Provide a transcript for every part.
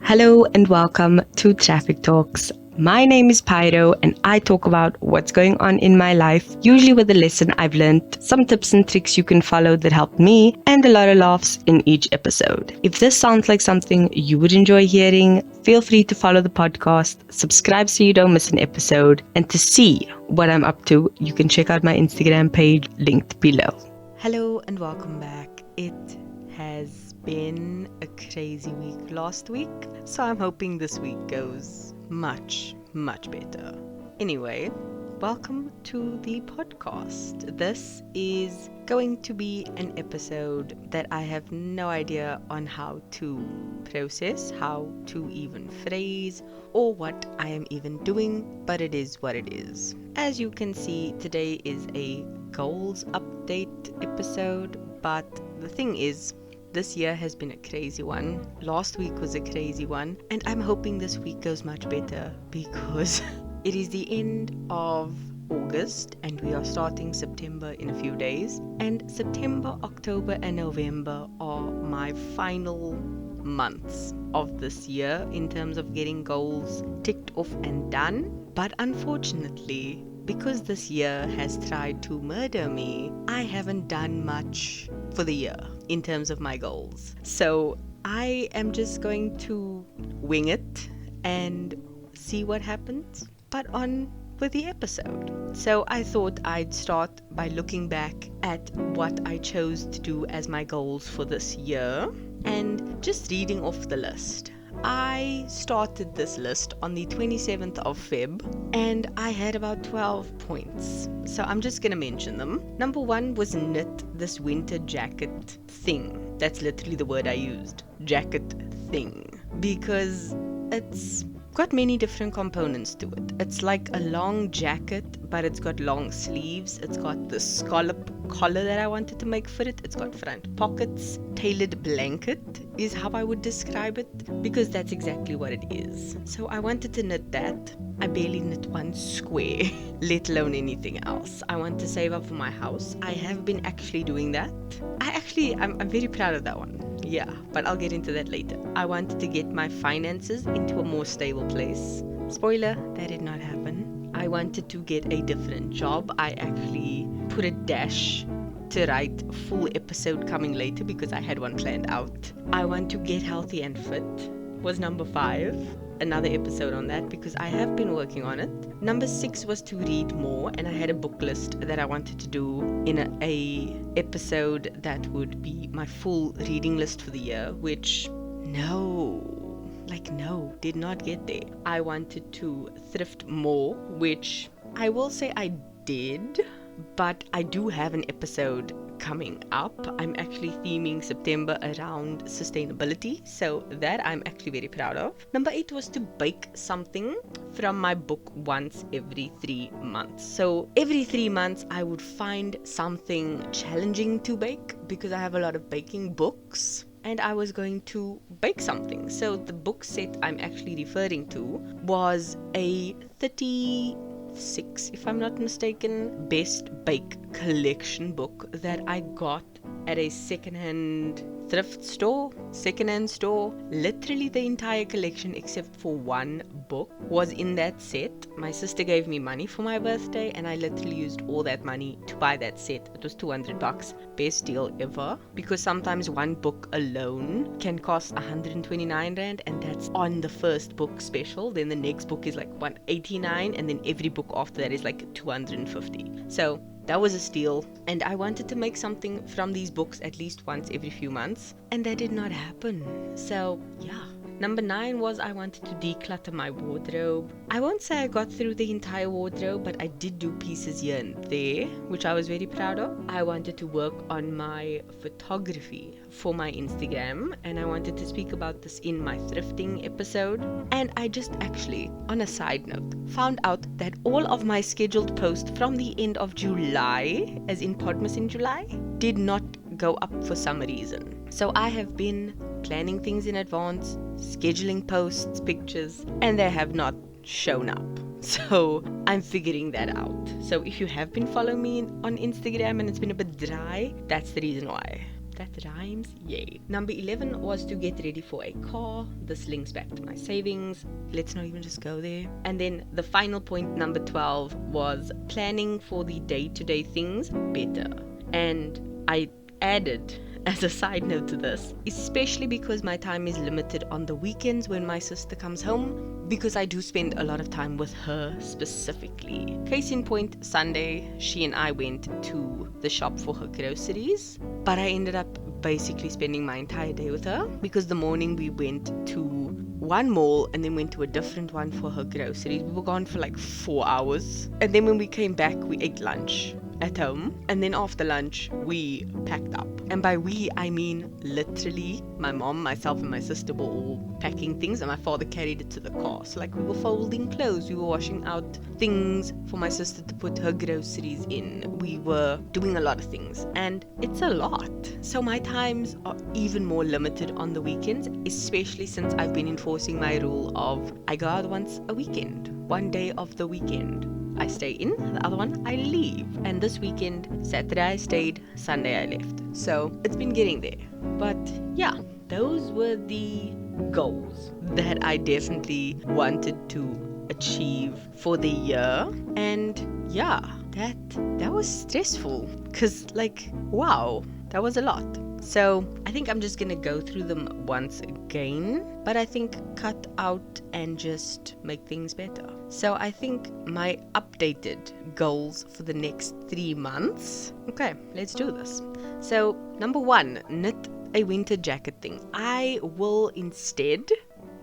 Hello and welcome to Traffic Talks. My name is Pyro and I talk about what's going on in my life, usually with a lesson I've learned, some tips and tricks you can follow that helped me, and a lot of laughs in each episode. If this sounds like something you would enjoy hearing, feel free to follow the podcast, subscribe so you don't miss an episode, and to see what I'm up to, you can check out my Instagram page linked below. Hello and welcome back. It has been a crazy week last week, so I'm hoping this week goes much better. Anyway, welcome to the podcast. This is going to be an episode that I have no idea on how to process, how to even phrase, or what I am even doing, but it is what it is. As you can see, today is a goals update episode, but the thing is, this year has been a crazy one. Last week was a crazy one, and I'm hoping this week goes much better because it is the end of August and we are starting September in a few days. And September, October, and November are my final months of this year in terms of getting goals ticked off and done. But unfortunately, because this year has tried to murder me, I haven't done much for the year in terms of my goals. So I am just going to wing it and see what happens, but on with the episode. So I thought I'd start by looking back at what I chose to do as my goals for this year and just reading off the list. I started this list on the 27th of Feb and I had about 12 points. So I'm just going to mention them. Number 1 was knit this winter jacket thing. That's literally the word I used. Jacket thing. Because it's got many different components to it. It's like a long jacket, but it's got long sleeves. It's got the scallop collar that I wanted to make for it. It's got front pockets. Tailored blanket is how I would describe it, because that's exactly what it is. So I wanted to knit that. I barely knit one square, let alone anything else. I want to save up for my house. I have been actually doing that. I'm very proud of that one. Yeah, but I'll get into that later. I wanted to get my finances into a more stable place. Spoiler, that did not happen. I wanted to get a different job. I actually put a dash to write a full episode coming later because I had one planned out. I want to get healthy and fit was number 5. Another episode on that because I have been working on it. Number 6 was to read more, and I had a book list that I wanted to do in a episode that would be my full reading list for the year, which did not get there. I wanted to thrift more, which I will say I did, but I do have an episode coming up. I'm actually theming September around sustainability, so that I'm actually very proud of. Number 8 was to bake something from my book once every 3 months. So every 3 months I would find something challenging to bake because I have a lot of baking books, and I was going to bake something. So the book set I'm actually referring to was a 36, if I'm not mistaken, Best Bake collection book that I got at a secondhand store. Literally the entire collection except for one book was in that set. My sister gave me money for my birthday and I literally used all that money to buy that set. It was $200. Best deal ever, because sometimes one book alone can cost 129 rand, and that's on the first book special. Then the next book is like 189, and then every book after that is like 250. So that was a steal, and I wanted to make something from these books at least once every few months, and that did not happen. So yeah. Number 9 was I wanted to declutter my wardrobe. I won't say I got through the entire wardrobe, but I did do pieces here and there, which I was very proud of. I wanted to work on my photography for my Instagram, and I wanted to speak about this in my thrifting episode. And I just actually, on a side note, found out that all of my scheduled posts from the end of July, as in Podmas in July, did not go up for some reason. So I have been planning things in advance, scheduling posts, pictures, and they have not shown up. So I'm figuring that out. So if you have been following me on Instagram and it's been a bit dry, that's the reason why. That rhymes, yay. Number 11 was to get ready for a car. This links back to my savings. Let's not even just go there. And then the final point, number 12, was planning for the day-to-day things better. And I added, as a side note to this, especially because my time is limited on the weekends when my sister comes home, because I do spend a lot of time with her specifically. Case in point, Sunday, she and I went to the shop for her groceries, but I ended up basically spending my entire day with her, because the morning we went to one mall and then went to a different one for her groceries. We were gone for like 4 hours, and then when we came back, we ate lunch at home, and then after lunch we packed up. And by we, I mean literally my mom, myself and my sister were all packing things, and my father carried it to the car. So like, we were folding clothes, we were washing out things for my sister to put her groceries in, we were doing a lot of things, and it's a lot. So my times are even more limited on the weekends, especially since I've been enforcing my rule of I go out once a weekend, one day of the weekend I stay in, the other one I leave. And this weekend, Saturday I stayed, Sunday I left. So it's been getting there. But yeah, those were the goals that I definitely wanted to achieve for the year. And yeah, that was stressful, because like, wow, that was a lot. So I think I'm just gonna go through them once again, but I think cut out and just make things better. So I think my updated goals for the next 3 months. Okay, let's do this. So number 1, knit a winter jacket thing. I will instead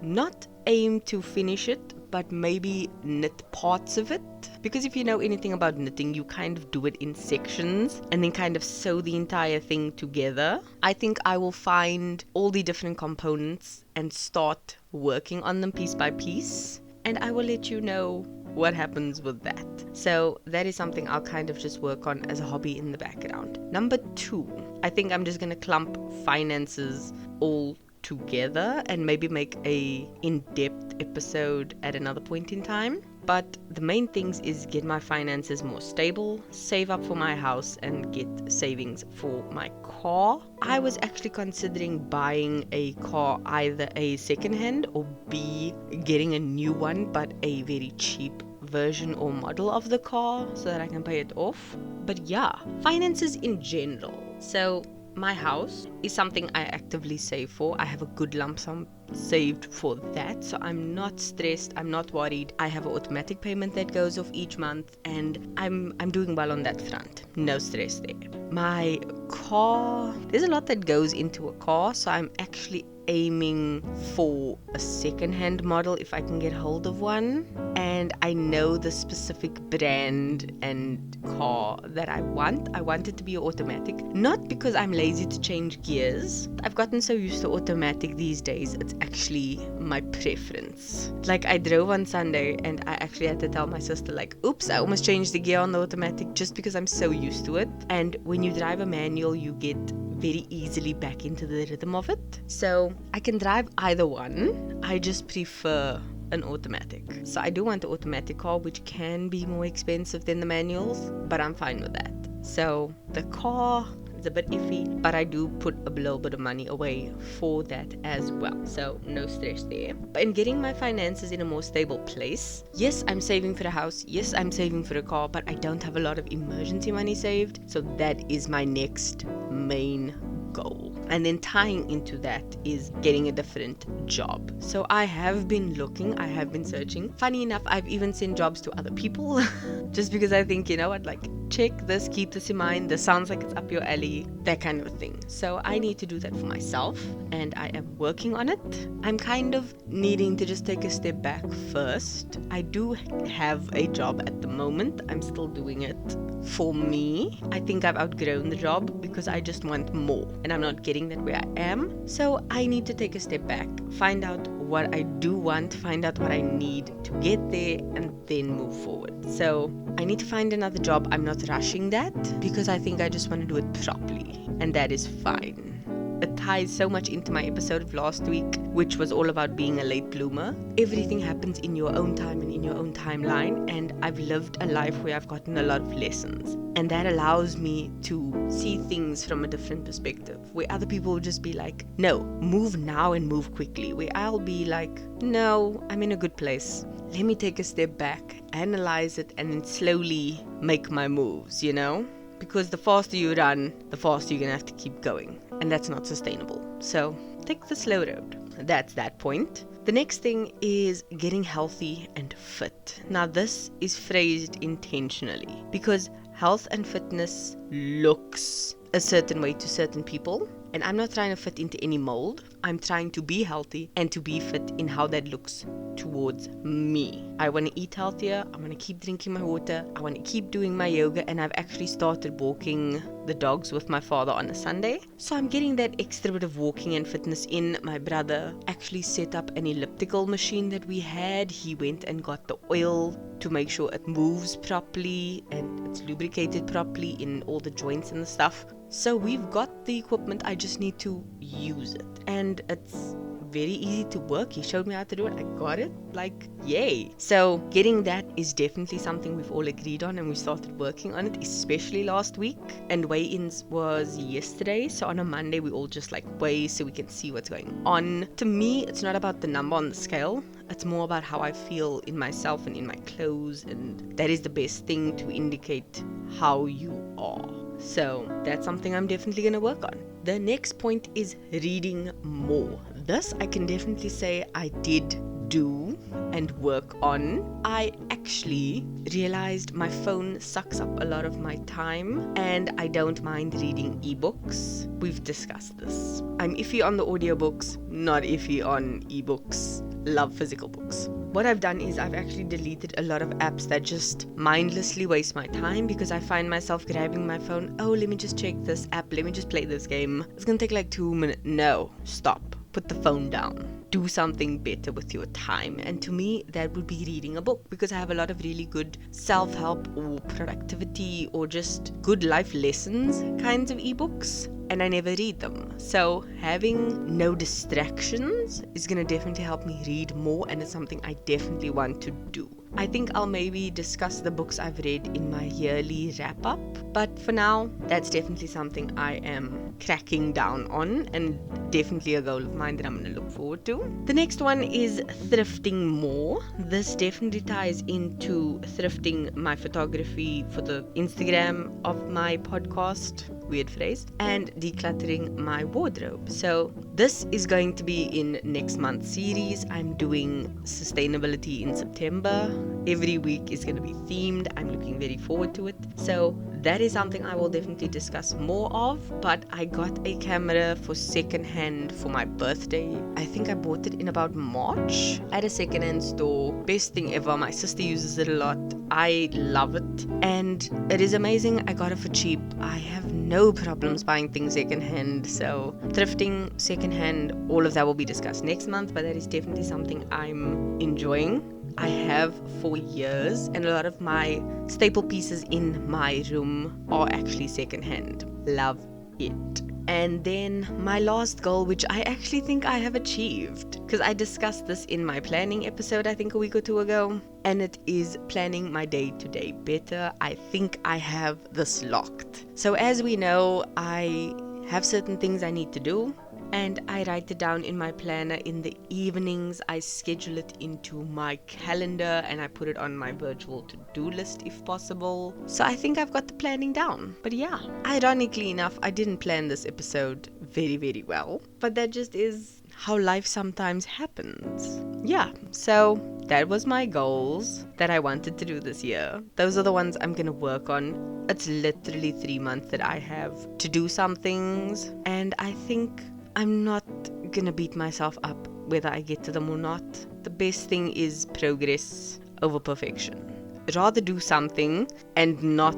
not aim to finish it, but maybe knit parts of it. Because if you know anything about knitting, you kind of do it in sections and then kind of sew the entire thing together. I think I will find all the different components and start working on them piece by piece. And I will let you know what happens with that. So that is something I'll kind of just work on as a hobby in the background. Number 2, I think I'm just going to clump finances all together and maybe make a in-depth episode at another point in time. But the main things is get my finances more stable, save up for my house, and get savings for my car. I was actually considering buying a car, either a second-hand or B, getting a new one, but a very cheap version or model of the car so that I can pay it off. But yeah, finances in general. So my house is something I actively save for. I have a good lump sum saved for that, so I'm not stressed, I'm not worried. I have an automatic payment that goes off each month, and I'm doing well on that front. No stress there. My car, there's a lot that goes into a car, so I'm actually aiming for a second-hand model if I can get hold of one. And I know the specific brand and car that I want. I want it to be automatic, not because I'm lazy to change gears. I've gotten so used to automatic these days, it's actually my preference. Like, I drove on Sunday and I actually had to tell my sister, like, oops, I almost changed the gear on the automatic, just because I'm so used to it. And when you drive a manual, you get very easily back into the rhythm of it. So I can drive either one. I just prefer an automatic. So I do want the automatic car, which can be more expensive than the manuals, but I'm fine with that. So the car is a bit iffy, but I do put a little bit of money away for that as well. So no stress there. But in getting my finances in a more stable place, yes, I'm saving for the house. Yes, I'm saving for the car, but I don't have a lot of emergency money saved. So that is my next main goal. And then tying into that is getting a different job. So I have been looking, I have been searching. Funny enough, I've even sent jobs to other people just because I think, you know what, like, check this, keep this in mind, this sounds like it's up your alley, that kind of a thing. So I need to do that for myself, and I am working on it. I'm kind of needing to just take a step back first. I do have a job at the moment. I'm still doing it for me. I think I've outgrown the job because I just want more, and I'm not getting that where I am. So I need to take a step back, find out what I do want, find out what I need to get there, and then move forward. So I need to find another job. I'm not rushing that because I think I just want to do it properly, and that is fine. it ties so much into my episode of last week, which was all about being a late bloomer. Everything happens in your own time and in your own timeline, and I've lived a life where I've gotten a lot of lessons, and that allows me to see things from a different perspective, where other people will just be like, no, move now and move quickly, where I'll be like, no, I'm in a good place. Let me take a step back, analyze it, and then slowly make my moves, you know? Because the faster you run, the faster you're gonna have to keep going. And that's not sustainable. So take the slow road. That's that point. The next thing is getting healthy and fit. Now this is phrased intentionally because health and fitness looks a certain way to certain people. And I'm not trying to fit into any mold. I'm trying to be healthy and to be fit in how that looks towards me. I want to eat healthier. I want to keep drinking my water. I want to keep doing my yoga. And I've actually started walking the dogs with my father on a Sunday. So I'm getting that extra bit of walking and fitness in. My brother actually set up an elliptical machine that we had. He went and got the oil to make sure it moves properly and it's lubricated properly in all the joints and the stuff. So we've got the equipment, I just need to use it. And it's very easy to work. He showed me how to do it. I got it. Like, yay. So getting that is definitely something we've all agreed on, and we started working on it, especially last week. And weigh-ins was yesterday. So on a Monday, we all just like weigh so we can see what's going on. To me, it's not about the number on the scale. It's more about how I feel in myself and in my clothes. And that is the best thing to indicate how you are. So that's something I'm definitely going to work on. The next point is reading more. This I can definitely say I did do and work on. I actually realized my phone sucks up a lot of my time and I don't mind reading ebooks. We've discussed this. I'm iffy on the audiobooks, not iffy on ebooks. Love physical books. What I've done is I've actually deleted a lot of apps that just mindlessly waste my time because I find myself grabbing my phone. Oh, let me just check this app. Let me just play this game. It's going to take like 2 minutes. No, stop. Put the phone down. Do something better with your time. And to me, that would be reading a book because I have a lot of really good self-help or productivity or just good life lessons kinds of ebooks. And I never read them. So having no distractions is going to definitely help me read more, and it's something I definitely want to do. I think I'll maybe discuss the books I've read in my yearly wrap-up, but for now, that's definitely something I am cracking down on and definitely a goal of mine that I'm going to look forward to. The next one is thrifting more. This definitely ties into thrifting my photography for the Instagram of my podcast, weird phrase, and decluttering my wardrobe. So this is going to be in next month's series. I'm doing sustainability in September. Every week is going to be themed. I'm looking very forward to it. So that is something I will definitely discuss more of, but I got a camera for secondhand for my birthday. I think I bought it in about March at a secondhand store. Best thing ever. My sister uses it a lot. I love it and it is amazing. I got it for cheap. I have no problems buying things secondhand. So thrifting, secondhand, all of that will be discussed next month, but that is definitely something I'm enjoying. I have for years, and a lot of my staple pieces in my room are actually secondhand. Love it. And then my last goal, which I actually think I have achieved, because I discussed this in my planning episode, I think a week or two ago, and it is planning my day-to-day better. I think I have this locked. So as we know, I have certain things I need to do, and I write it down in my planner in the evenings. I schedule it into my calendar and I put it on my virtual to-do list if possible. So I think I've got the planning down. But yeah, ironically enough, I didn't plan this episode very, very well. But that just is how life sometimes happens. Yeah, so that was my goals that I wanted to do this year. Those are the ones I'm going to work on. It's literally 3 months that I have to do some things. And I think I'm not gonna beat myself up whether I get to them or not. The best thing is progress over perfection. Rather do something and not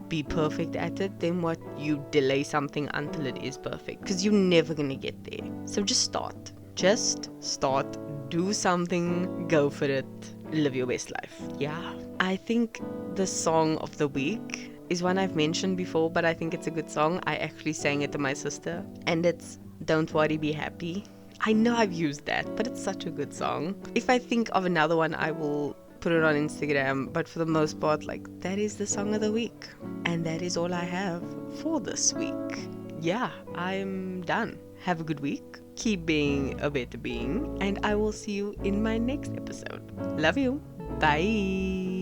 be perfect at it than what you delay something until it is perfect, because you're never gonna get there. So just start, do something, go for it, live your best life. Yeah, I think the song of the week is one I've mentioned before, but I think it's a good song. I actually sang it to my sister, and it's Don't Worry, Be Happy. I know I've used that, but it's such a good song. If I think of another one, I will put it on Instagram, but for the most part, like, that is the song of the week. And that is all I have for this week. Yeah, I'm done. Have a good week. Keep being a better being, and I will see you in my next episode. Love you. Bye.